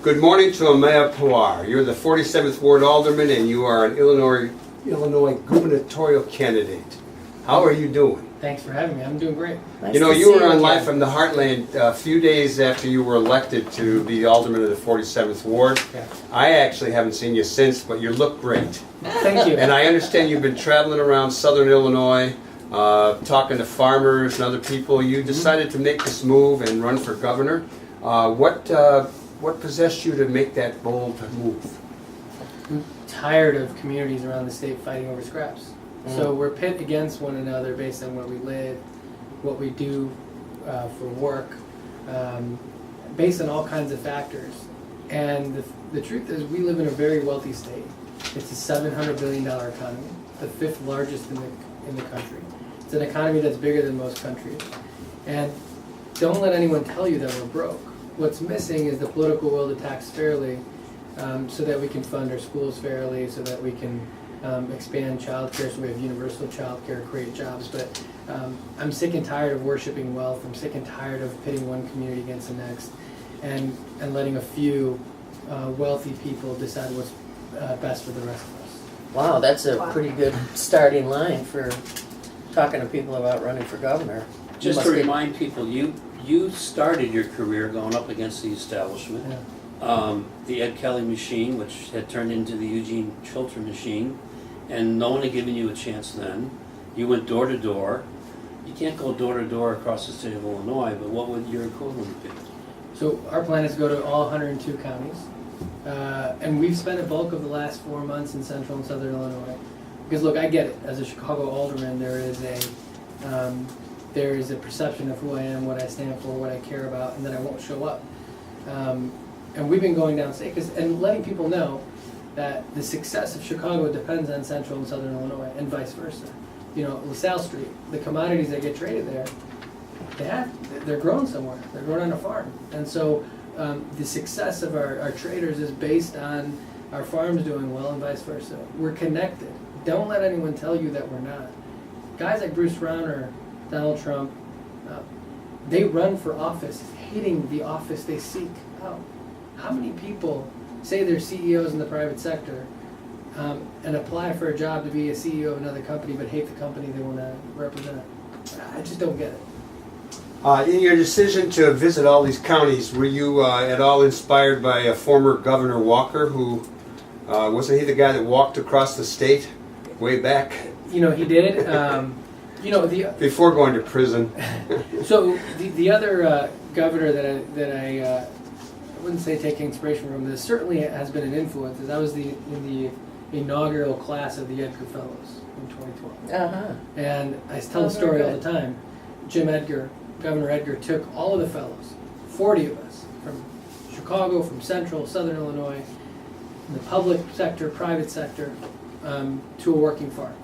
Good morning to Ameya Pawar. You're the 47th Ward Alderman and you are an Illinois gubernatorial candidate. How are you doing? Thanks for having me. I'm doing great. You know, you were on Live from the Heartland a few days after you were elected to be Alderman of the 47th Ward. Yeah. I actually haven't seen you since, but you look great. Thank you. And I understand you've been traveling around southern Illinois, talking to farmers and other people. You decided to make this move and run for governor. What possessed you to make that bold move? I'm tired of communities around the state fighting over scraps. So we're pit against one another based on where we live, what we do for work, based on all kinds of factors. And the truth is we live in a very wealthy state. It's a $700 billion economy, the fifth largest in the country. It's an economy that's bigger than most countries. And don't let anyone tell you that we're broke. What's missing is the political will to tax fairly, so that we can fund our schools fairly, so that we can expand childcare, so we have universal childcare, create jobs. But I'm sick and tired of worshiping wealth. I'm sick and tired of pitting one community against the next, and letting a few wealthy people decide what's best for the rest of us. Wow, that's a pretty good starting line for talking to people about running for governor. Just to remind people, you started your career going up against the establishment. Yeah. The Ed Kelly machine, which had turned into the Eugene Chilton machine, and no one had given you a chance then. You went door to door. You can't go door to door across the state of Illinois, but what would your equivalent be? So our plan is to go to all 102 counties. And we've spent a bulk of the last 4 months in central and southern Illinois. Because look, I get it. As a Chicago alderman, there is a perception of who I am, what I stand for, what I care about, and that I won't show up. And we've been going downstate and letting people know that the success of Chicago depends on central and southern Illinois, and vice versa. You know, LaSalle Street, the commodities that get traded there, they're grown somewhere. They're grown on a farm. And so the success of our traders is based on our farms doing well and vice versa. We're connected. Don't let anyone tell you that we're not. Guys like Bruce Rauner, Donald Trump, they run for office hating the office they seek out. How many people say they're CEOs in the private sector and apply for a job to be a CEO of another company but hate the company they want to represent? I just don't get it. In your decision to visit all these counties, were you at all inspired by a former Governor Walker, who wasn't he the guy that walked across the state way back? You know, he did. You know, before going to prison. So the other governor that I wouldn't say taking inspiration from this certainly has been an influence. Is I was in the inaugural class of the Edgar Fellows in 2012. And I tell the story all the time. Governor Edgar took all of the fellows, 40 of us, from Chicago, from central, southern Illinois, in the public sector, private sector, to a working farm.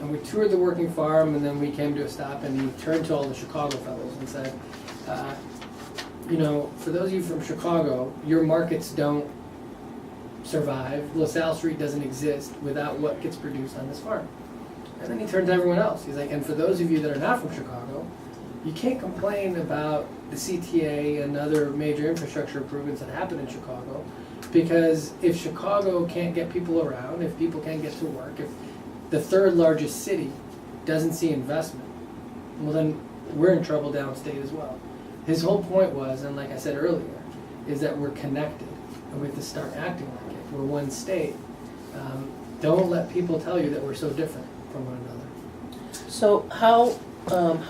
And we toured the working farm, and then we came to a stop, and he turned to all the Chicago fellows and said, you know, for those of you from Chicago, your markets don't survive. LaSalle Street doesn't exist without what gets produced on this farm. And then he turned to everyone else. He's like, and for those of you that are not from Chicago, you can't complain about the CTA and other major infrastructure improvements that happen in Chicago, because if Chicago can't get people around, if people can't get to work, if the third largest city doesn't see investment, well then we're in trouble downstate as well. His whole point was, and like I said earlier, is that we're connected and we have to start acting like it. We're one state. Don't let people tell you that we're so different from one another. So how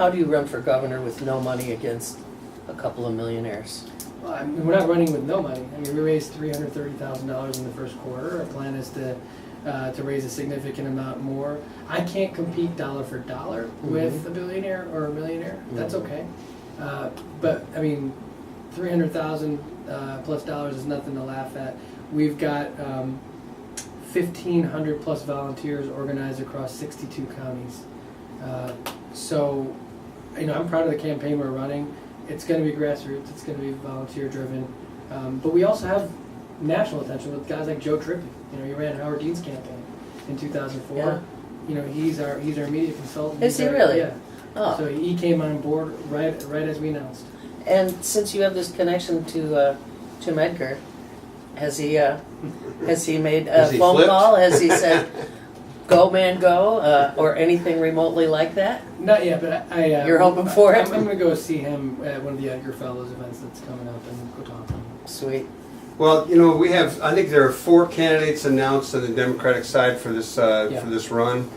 do you run for governor with no money against a couple of millionaires? Well, I mean, we're not running with no money. I mean, we raised $330,000 in the first quarter. Our plan is to raise a significant amount more. I can't compete dollar for dollar with a billionaire or a millionaire. That's okay. But I mean, $300,000 plus dollars is nothing to laugh at. We've got 1,500 plus volunteers organized across 62 counties. So, you know, I'm proud of the campaign we're running. It's going to be grassroots. It's going to be volunteer driven. But we also have national attention with guys like Joe Trippi. You know, he ran Howard Dean's campaign in 2004. Yeah. You know, he's our media consultant. Is he really? Yeah. Oh. So he came on board right as we announced. And since you have this connection to Jim Edgar, has he made a Has he phone flipped? call? Has he said, "Go man, go," or anything remotely like that? Not yet, but I You're hoping for it? I'm gonna go see him at one of the Edgar Fellows events that's coming up and go talk to him. Sweet. Well, I think there are 4 candidates announced on the Democratic side for this run.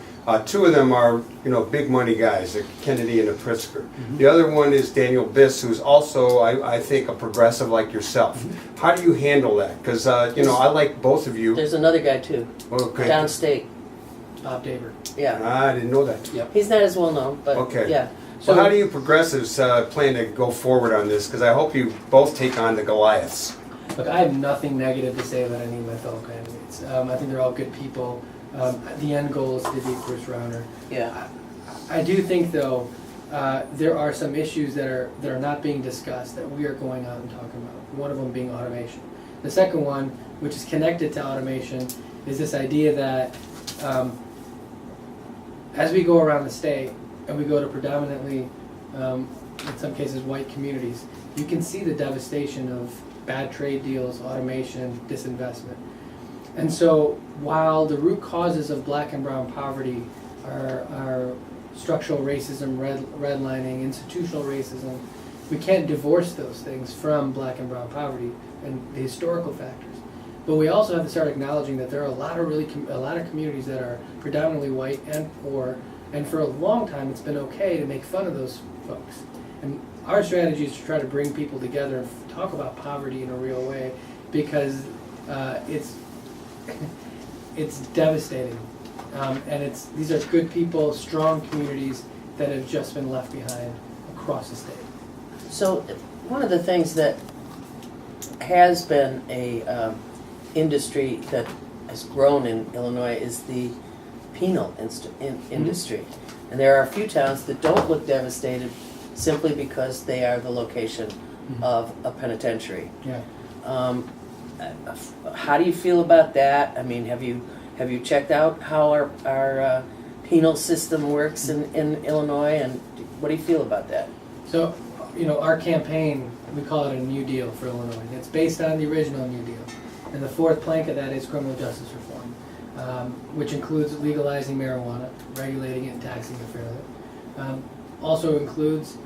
2 of them are, big money guys, the Kennedy and the Pritzker. The other one is Daniel Biss, who's also, I think, a progressive like yourself. How do you handle that? Because, I like both of you. There's another guy too, Okay. downstate. Bob Daver. Yeah, I didn't know that. he's not as well known, but Okay. yeah. So how do you progressives plan to go forward on this? Because I hope you both take on the Goliaths. Look, I have nothing negative to say about any of my fellow candidates. I think they're all good people. The end goal is to be a first rounder. Yeah. I do think, though, there are some issues that are not being discussed that we are going out and talking about. One of them being automation. The second one, which is connected to automation, is this idea that as we go around the state and we go to predominantly, in some cases, white communities, you can see the devastation of bad trade deals, automation, disinvestment. And so while the root causes of black and brown poverty are structural racism, redlining, institutional racism, we can't divorce those things from black and brown poverty and the historical factors. But we also have to start acknowledging that there are a lot of communities that are predominantly white and poor, and for a long time it's been okay to make fun of those folks. And our strategy is to try to bring people together and talk about poverty in a real way, because it's devastating, and these are good people, strong communities that have just been left behind across the state. So one of the things that has been a industry that has grown in Illinois is the penal industry. And there are a few towns that don't look devastated simply because they are the location of a penitentiary. Yeah. How do you feel about that? I mean, have you checked out how our penal system works in Illinois, and what do you feel about that? So, our campaign, we call it a New Deal for Illinois. It's based on the original New Deal. And the fourth plank of that is criminal justice reform, which includes legalizing marijuana, regulating it, and taxing it fairly. Also includes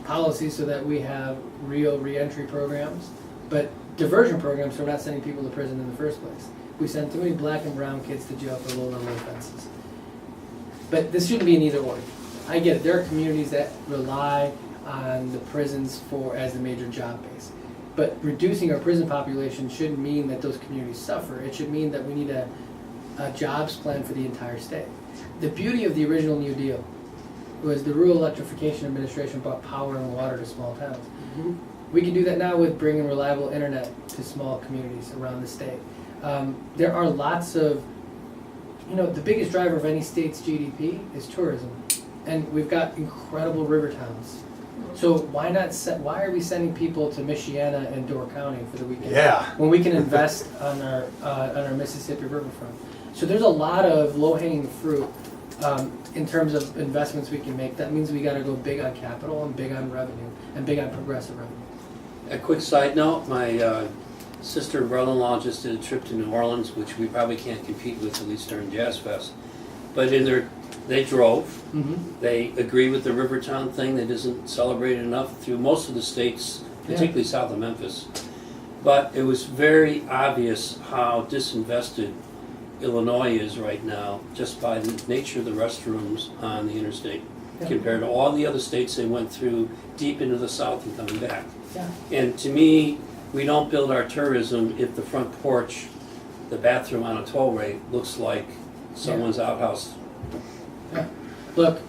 policies so that we have real reentry programs, but diversion programs so we're not sending people to prison in the first place. We send too many black and brown kids to jail for low-level offenses. But this shouldn't be an either or. I get it. There are communities that rely on the prisons as the major job base. But reducing our prison population shouldn't mean that those communities suffer. It should mean that we need a jobs plan for the entire state. The beauty of the original New Deal was the Rural Electrification Administration brought power and water to small towns. We can do that now with bringing reliable internet to small communities around the state. There are lots of, the biggest driver of any state's GDP is tourism. And we've got incredible river towns. So why are we sending people to Michiana and Door County for the weekend? Yeah. When we can invest on our Mississippi riverfront. So there's a lot of low-hanging fruit in terms of investments we can make. That means we got to go big on capital and big on revenue and big on progressive revenue. A quick side note, my sister and brother-in-law just did a trip to New Orleans, which we probably can't compete with, at least during Jazz Fest. But they drove. They agree with the Rivertown thing that isn't celebrated enough through most of the states, particularly south of Memphis. But it was very obvious how disinvested Illinois is right now, just by the nature of the restrooms on the interstate, compared to all the other states they went through deep into the south and coming back. Yeah. And to me, we don't build our tourism if the front porch, the bathroom on a tollway, looks like someone's outhouse. Yeah. Look,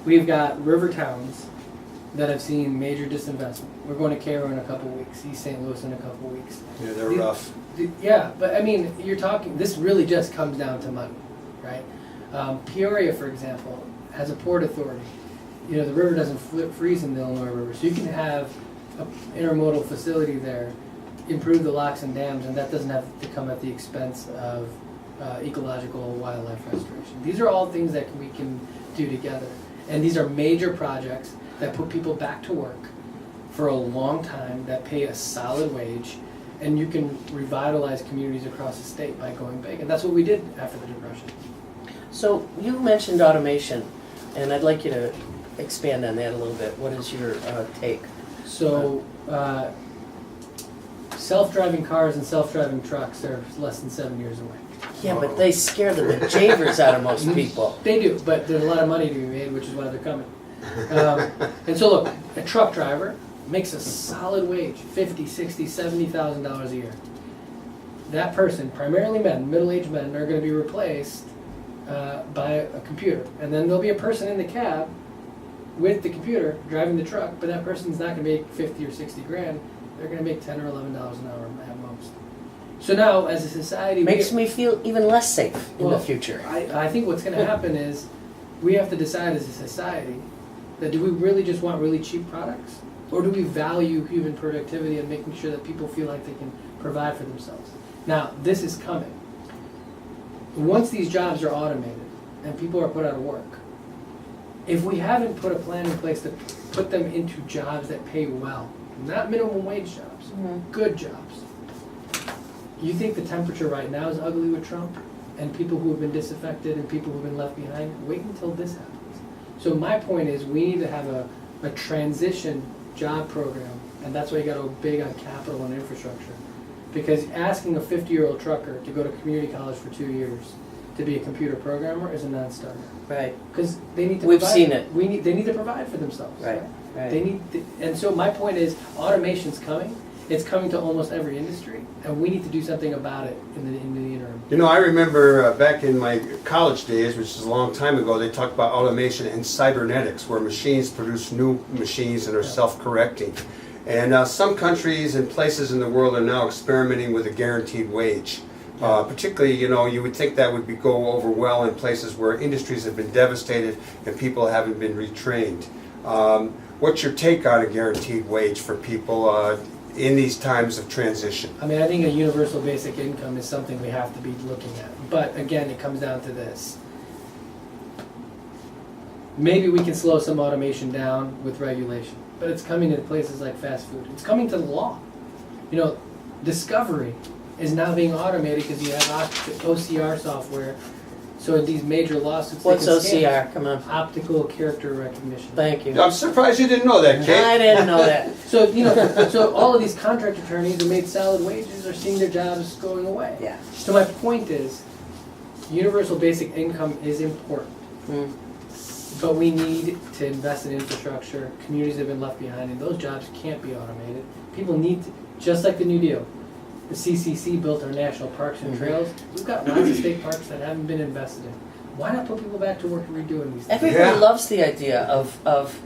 we've got river towns that have seen major disinvestment. We're going to Cairo in a couple weeks, East St. Louis in a couple weeks. Yeah, they're rough. Yeah, but I mean, this really just comes down to money, right? Peoria, for example, has a port authority. The river doesn't freeze in the Illinois River, so you can have an intermodal facility there, improve the locks and dams, and that doesn't have to come at the expense of ecological wildlife restoration. These are all things that we can do together, and these are major projects that put people back to work for a long time that pay a solid wage, and you can revitalize communities across the state by going big. And that's what we did after the Depression. So you mentioned automation, and I'd like you to expand on that a little bit. What is your take? So, self-driving cars and self-driving trucks are less than 7 years away. Yeah, but they scare the bejeebers out of most people. They do, but there's a lot of money to be made, which is why they're coming. And so look, a truck driver makes a solid wage, $50,000, $60,000, $70,000 a year. That person, primarily men, middle-aged men, are going to be replaced by a computer. And then there'll be a person in the cab with the computer driving the truck, but that person's not going to make 50 or 60 grand. They're going to make $10 or $11 an hour at most. So now, as a society, Makes me feel even less safe in Well, the future. I think what's going to happen is we have to decide as a society that do we really just want really cheap products, or do we value human productivity and making sure that people feel like they can provide for themselves? Now, this is coming. Once these jobs are automated and people are put out of work, if we haven't put a plan in place to put them into jobs that pay well, not minimum wage jobs, good jobs, you think the temperature right now is ugly with Trump and people who have been disaffected and people who have been left behind? Wait until this happens. So my point is we need to have a transition job program, and that's why you got to go big on capital and infrastructure. Because asking a 50-year-old trucker to go to community college for 2 years to be a computer programmer is a non-starter. Right, Because they need to. We've provide, seen it. They need to provide for themselves. right, right. They need, and so my point is, automation's coming. It's coming to almost every industry, and we need to do something about it in the interim. You know, I remember back in my college days, which is a long time ago, they talked about automation and cybernetics, where machines produce new machines and are self-correcting. And some countries and places in the world are now experimenting with a guaranteed wage. Particularly, you know, you would think that would go over well in places where industries have been devastated and people haven't been retrained. What's your take on a guaranteed wage for people in these times of transition? I mean, I think a universal basic income is something we have to be looking at. But again, it comes down to this. Maybe we can slow some automation down with regulation, but it's coming to places like fast food. It's coming to the law. You know, discovery is now being automated because you have OCR software. So in these major lawsuits, they What's can scan OCR? Come on. optical character recognition. Thank you. I'm surprised you didn't know that, Kate. I didn't know that. So you know, so all of these contract attorneys who made solid wages are seeing their jobs going away. Yeah. So my point is, universal basic income is important, Mm. but we need to invest in infrastructure. Communities have been left behind, and those jobs can't be automated. People need to, just like the New Deal. The CCC built our national parks and trails. We've got lots of state parks that haven't been invested in. Why not put people back to work and redoing these things? Everybody Yeah. loves the idea of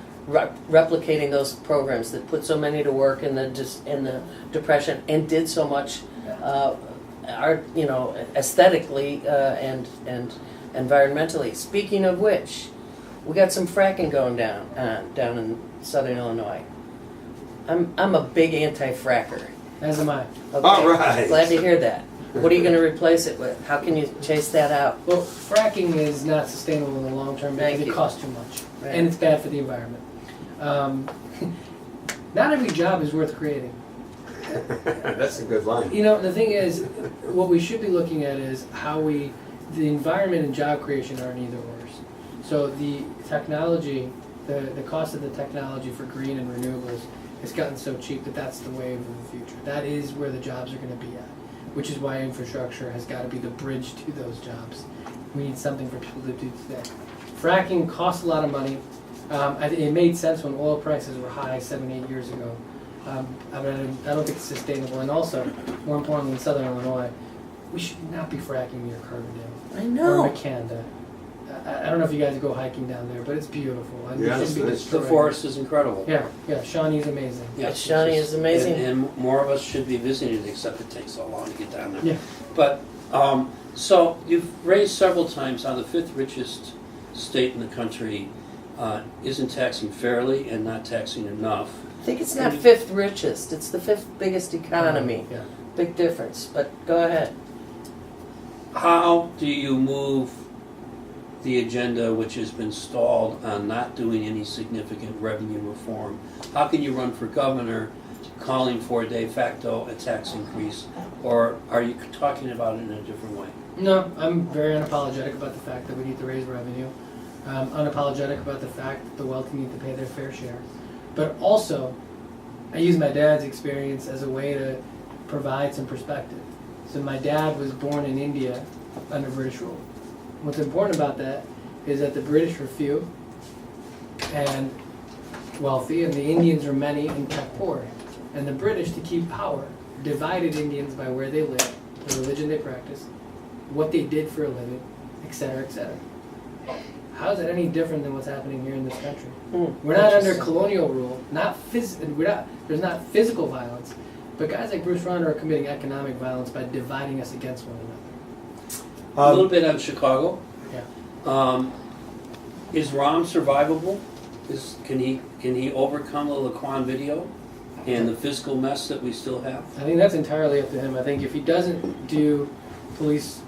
replicating those programs that put so many to work in the Depression and did so much, art, you know, aesthetically and environmentally. Speaking of which, we got some fracking going down in Southern Illinois. I'm a big anti-fracker. As am I. Okay. All right. Glad to hear that. What are you going to replace it with? How can you chase that out? Well, fracking is not sustainable in the long term because Thank it you. costs too much, Right. and it's bad for the environment. Not every job is worth creating. That's a good line. You know, the thing is, what we should be looking at is how the environment and job creation are neither worse. So the technology, the cost of the technology for green and renewables has gotten so cheap that that's the wave of the future. That is where the jobs are going to be at, which is why infrastructure has got to be the bridge to those jobs. We need something for people to do today. Fracking costs a lot of money. It made sense when oil prices were high 7-8 years ago. I don't think it's sustainable. And also, more importantly, in Southern Illinois, we should not be fracking near Carbondale I know. or McCanda. I don't know if you guys go hiking down there, but it's beautiful. And Yes, we shouldn't be it is. The destroying forest is incredible. it. Yeah, Shawnee's amazing. Yeah, Shawnee is amazing. And more of us should be visiting it, except it takes so long to get down there. Yeah. But, so you've raised several times how the fifth richest state in the country isn't taxing fairly and not taxing enough. I think it's not fifth richest. It's the fifth biggest economy. Yeah. Big difference. But go ahead. How do you move the agenda, which has been stalled on not doing any significant revenue reform? How can you run for governor calling for de facto a tax increase, or are you talking about it in a different way? No, I'm very unapologetic about the fact that we need to raise revenue. Unapologetic about the fact that the wealthy need to pay their fair share. But also, I use my dad's experience as a way to provide some perspective. So my dad was born in India under British rule. What's important about that is that the British were few and wealthy, and the Indians were many and kept poor. And the British, to keep power, divided Indians by where they lived, the religion they practiced, what they did for a living, etc., etc. How is that any different than what's happening here in this country? We're not under colonial rule. There's not physical violence, but guys like Bruce Rauner are committing economic violence by dividing us against one another. A little bit on Chicago. Yeah. Is Rahm survivable? Can he overcome the Laquan video and the fiscal mess that we still have? I think that's entirely up to him. I think if he doesn't do police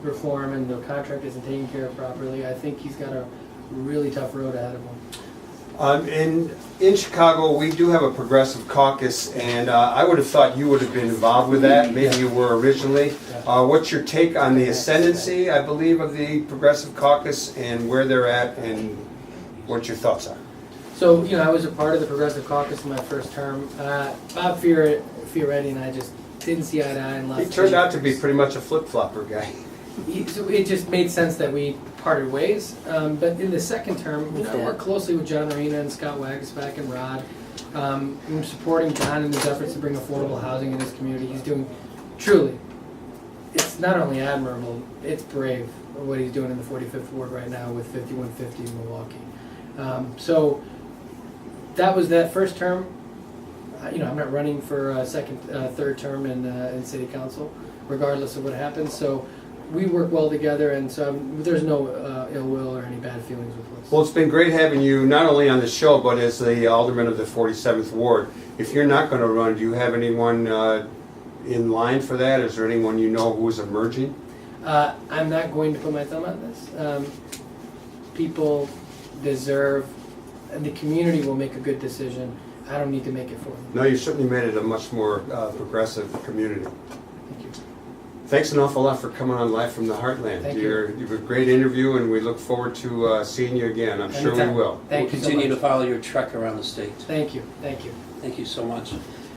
reform and the contract isn't taken care of properly, I think he's got a really tough road ahead of him. In Chicago, we do have a progressive caucus, and I would have thought you would have been involved with that. Maybe you were originally. What's your take on the ascendancy, I believe, of the progressive caucus and where they're at, and what your thoughts are? So, I was a part of the Progressive Caucus in my first term. Bob Fioretti and I just didn't see eye to eye in lots He of turned out to things. be pretty much a flip-flopper guy. So it just made sense that we parted ways. But in the second term, I worked closely with John Arena and Scott Wagasback and Rod. I'm supporting John in his efforts to bring affordable housing in his community. He's doing, truly, it's not only admirable, it's brave what he's doing in the 45th Ward right now with 5150 in Milwaukee. So that was that first term. I'm not running for a third term in city council, regardless of what happens. So we work well together, and so there's no ill will or any bad feelings with us. Well, it's been great having you not only on the show, but as the alderman of the 47th Ward. If you're not going to run, do you have anyone in line for that? Is there anyone you know who is emerging? I'm not going to put my thumb on this. People deserve, and the community will make a good decision. I don't need to make it for them. No, you certainly made it a much more progressive community. Thank you. Thanks an awful lot for coming on Live from the Heartland. Thank you. You have a great interview, and we look forward to seeing you again. I'm sure we Anytime. will. Thank We'll you so continue to much. follow your trek around the state. Thank you. Thank you. Thank you so much.